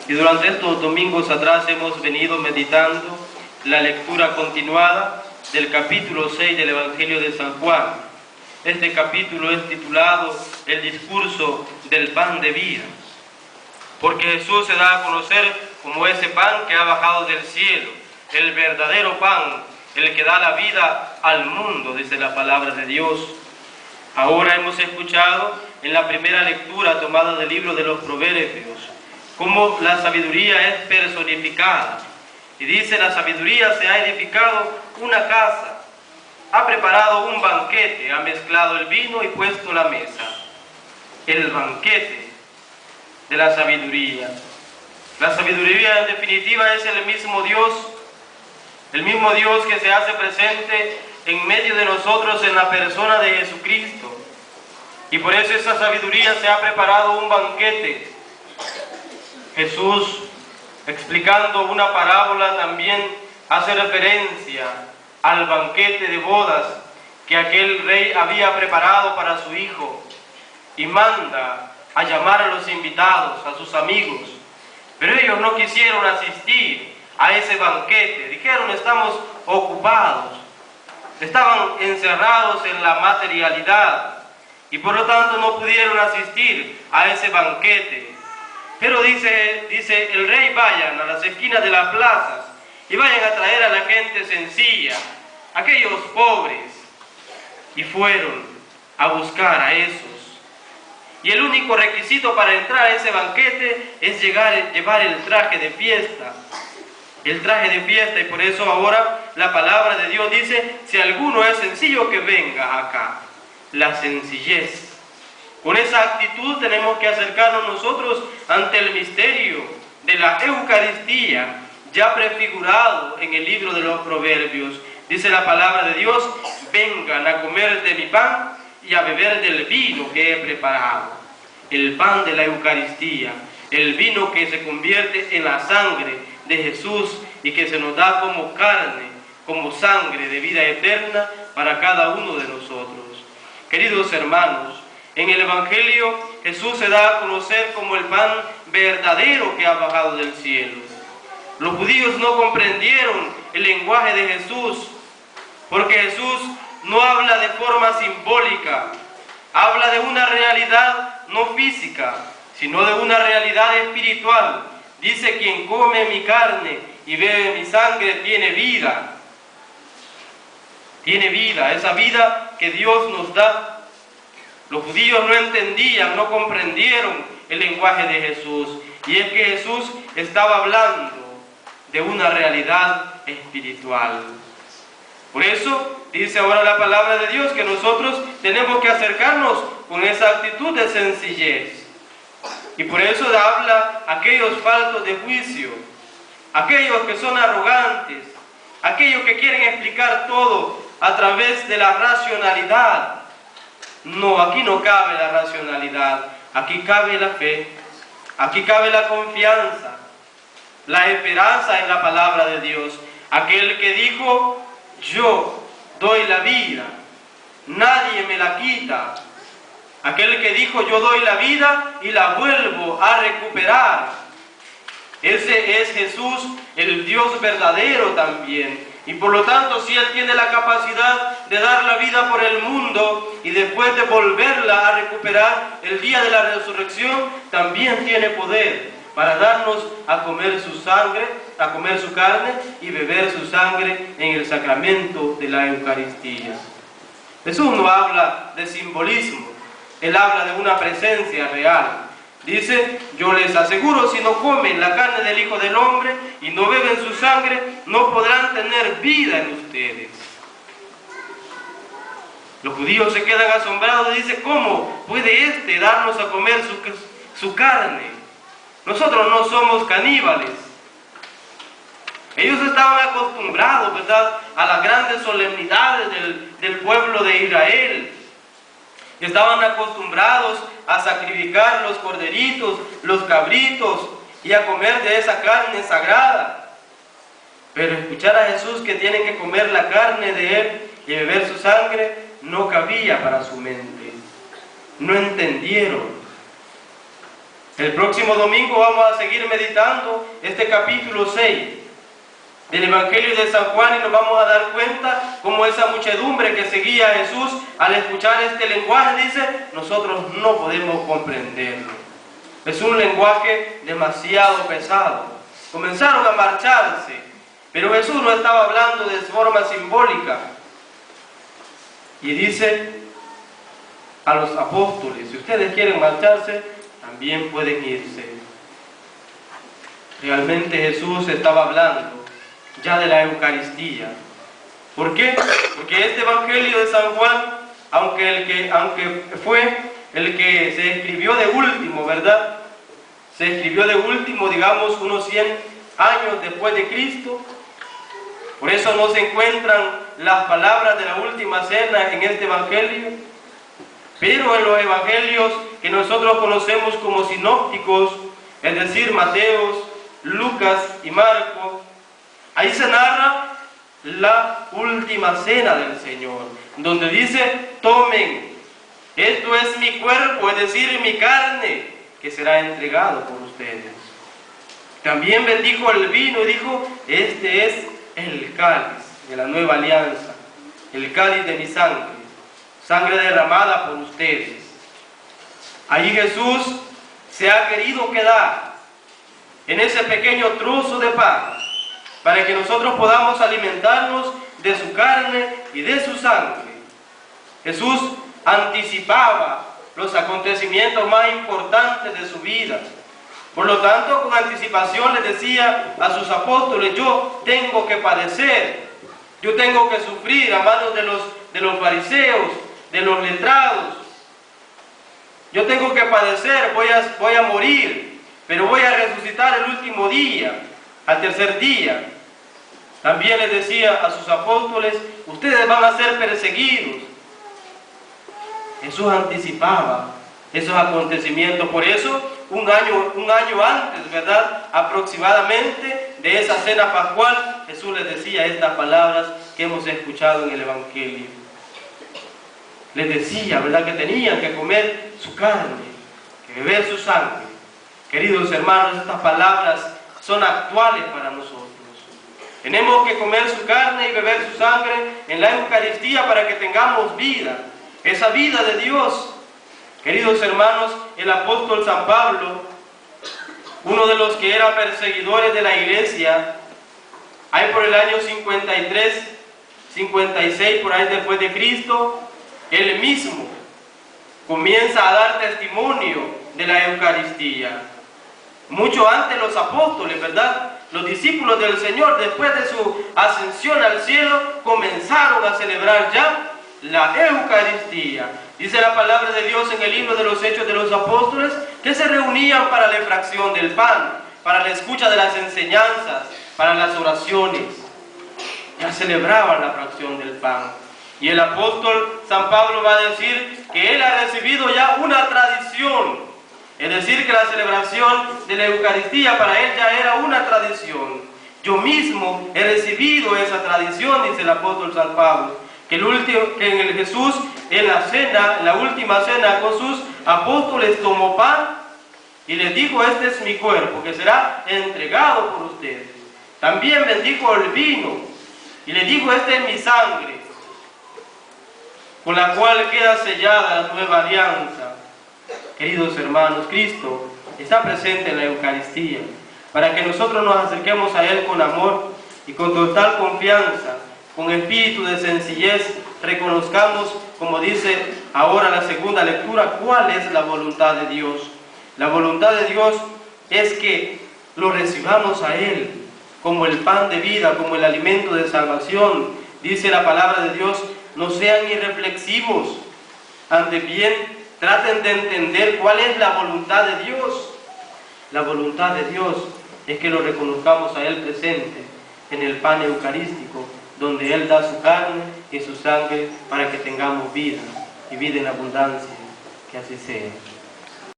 Y durante estos domingos atrás hemos venido meditando la lectura continuada del capítulo 6 del Evangelio de San Juan. Este capítulo es titulado El discurso del pan de vida, porque Jesús se da a conocer como ese pan que ha bajado del cielo, el verdadero pan, el que da la vida al mundo, dice la palabra de Dios. Ahora hemos escuchado en la primera lectura tomada del libro de los Proverbios cómo la sabiduría es personificada. Y dice, la sabiduría se ha edificado una casa, ha preparado un banquete, ha mezclado el vino y puesto la mesa. El banquete de la sabiduría. La sabiduría en definitiva es el mismo Dios que se hace presente en medio de nosotros en la persona de Jesucristo. Y por eso esa sabiduría se ha preparado un banquete. Jesús, explicando una parábola, también hace referencia al banquete de bodas que aquel rey había preparado para su hijo y manda a llamar a los invitados, a sus amigos. Pero ellos no quisieron asistir a ese banquete. Dijeron, estamos ocupados. Estaban encerrados en la materialidad y por lo tanto no pudieron asistir a ese banquete. Pero dice el rey, vayan a las esquinas de las plazas y vayan a traer a la gente sencilla, aquellos pobres. Y fueron a buscar a esos. Y el único requisito para entrar a ese banquete es llevar el traje de fiesta. El traje de fiesta, y por eso ahora la palabra de Dios dice, si alguno es sencillo, que venga acá. La sencillez. Con esa actitud tenemos que acercarnos nosotros ante el misterio de la Eucaristía, ya prefigurado en el libro de los Proverbios. Dice la palabra de Dios, vengan a comer de mi pan y a beber del vino que he preparado. El pan de la Eucaristía, el vino que se convierte en la sangre de Jesús y que se nos da como carne, como sangre de vida eterna para cada uno de nosotros. Queridos hermanos, en el Evangelio Jesús se da a conocer como el pan verdadero que ha bajado del cielo. Los judíos no comprendieron el lenguaje de Jesús, porque Jesús no habla de forma simbólica, habla de una realidad no física, sino de una realidad espiritual. Dice, quien come mi carne y bebe mi sangre tiene vida. Tiene vida, esa vida que Dios nos da. Los judíos no entendían, no comprendieron el lenguaje de Jesús. Y es que Jesús estaba hablando de una realidad espiritual. Por eso dice ahora la palabra de Dios que nosotros tenemos que acercarnos con esa actitud de sencillez. Y por eso habla aquellos faltos de juicio, aquellos que son arrogantes, aquellos que quieren explicar todo a través de la racionalidad. No, aquí no cabe la racionalidad, aquí cabe la fe, aquí cabe la confianza, la esperanza en la palabra de Dios. Aquel que dijo, yo doy la vida, nadie me la quita. Aquel que dijo, yo doy la vida y la vuelvo a recuperar. Ese es Jesús, el Dios verdadero también. Y por lo tanto, si Él tiene la capacidad de dar la vida por el mundo y después de volverla a recuperar el día de la resurrección, también tiene poder para darnos a comer su sangre, a comer su carne y beber su sangre en el sacramento de la Eucaristía. Jesús no habla de simbolismo, Él habla de una presencia real. Dice, yo les aseguro, si no comen la carne del Hijo del Hombre y no beben su sangre, no podrán tener vida en ustedes. Los judíos se quedan asombrados y dicen, ¿cómo puede darnos a comer su carne? Nosotros no somos caníbales. Ellos estaban acostumbrados, ¿verdad?, a las grandes solemnidades del pueblo de Israel. Estaban acostumbrados a sacrificar los corderitos, los cabritos y a comer de esa carne sagrada. Pero escuchar a Jesús que tienen que comer la carne de Él y beber su sangre no cabía para su mente. No entendieron. El próximo domingo vamos a seguir meditando este capítulo 6 del Evangelio de San Juan y nos vamos a dar cuenta cómo esa muchedumbre que seguía a Jesús al escuchar este lenguaje dice, nosotros no podemos comprenderlo. Es un lenguaje demasiado pesado. Comenzaron a marcharse, pero Jesús no estaba hablando de forma simbólica. Y dice a los apóstoles, si ustedes quieren marcharse, también pueden irse. Realmente Jesús estaba hablando ya de la Eucaristía. ¿Por qué? Porque este Evangelio de San Juan, aunque fue el que se escribió de último, ¿verdad? Se escribió de último, digamos, unos 100 años después de Cristo. Por eso no se encuentran las palabras de la última cena en este Evangelio. Pero en los Evangelios que nosotros conocemos como sinópticos, es decir, Mateo, Lucas y Marcos, ahí se narra la última cena del Señor, donde dice, tomen, esto es mi cuerpo, es decir, mi carne, que será entregado por ustedes. También bendijo el vino y dijo, este es el cáliz de la nueva alianza, el cáliz de mi sangre, sangre derramada por ustedes. Allí Jesús se ha querido quedar en ese pequeño trozo de pan, para que nosotros podamos alimentarnos de su carne y de su sangre. Jesús anticipaba los acontecimientos más importantes de su vida. Por lo tanto, con anticipación les decía a sus apóstoles, yo tengo que padecer, yo tengo que sufrir a manos de los fariseos, de los letrados. Yo tengo que padecer, voy a morir, pero voy a resucitar el último día, al tercer día. También les decía a sus apóstoles, ustedes van a ser perseguidos. Jesús anticipaba esos acontecimientos. Por eso, un año antes, ¿verdad?, aproximadamente de esa cena pascual, Jesús les decía estas palabras que hemos escuchado en el Evangelio. Les decía, ¿verdad?, que tenían que comer su carne, que beber su sangre. Queridos hermanos, estas palabras son actuales para nosotros. Tenemos que comer su carne y beber su sangre en la Eucaristía para que tengamos vida, esa vida de Dios. Queridos hermanos, el apóstol San Pablo, uno de los que eran perseguidores de la iglesia, ahí por el año 53, 56, por ahí después de Cristo, él mismo comienza a dar testimonio de la Eucaristía. Mucho antes los apóstoles, ¿verdad?, los discípulos del Señor, después de su ascensión al cielo, comenzaron a celebrar ya la Eucaristía. Dice la palabra de Dios en el libro de los Hechos de los Apóstoles que se reunían para la fracción del pan, para la escucha de las enseñanzas, para las oraciones. Ya celebraban la fracción del pan. Y el apóstol San Pablo va a decir que él ha recibido ya una tradición. Es decir, que la celebración de la Eucaristía para él ya era una tradición. Yo mismo he recibido esa tradición, dice el apóstol San Pablo, que en el Jesús, en la última cena con sus apóstoles, tomó pan y les dijo, este es mi cuerpo, que será entregado por ustedes. También bendijo el vino y le dijo, este es mi sangre, con la cual queda sellada la nueva alianza. Queridos hermanos, Cristo está presente en la Eucaristía para que nosotros nos acerquemos a Él con amor y con total confianza, con espíritu de sencillez, reconozcamos, como dice ahora la segunda lectura, cuál es la voluntad de Dios. La voluntad de Dios es que lo recibamos a Él como el pan de vida, como el alimento de salvación. Dice la palabra de Dios, no sean irreflexivos, antes bien traten de entender cuál es la voluntad de Dios. La voluntad de Dios es que lo reconozcamos a Él presente en el pan eucarístico, donde Él da su carne y su sangre para que tengamos vida, y vida en abundancia. Que así sea.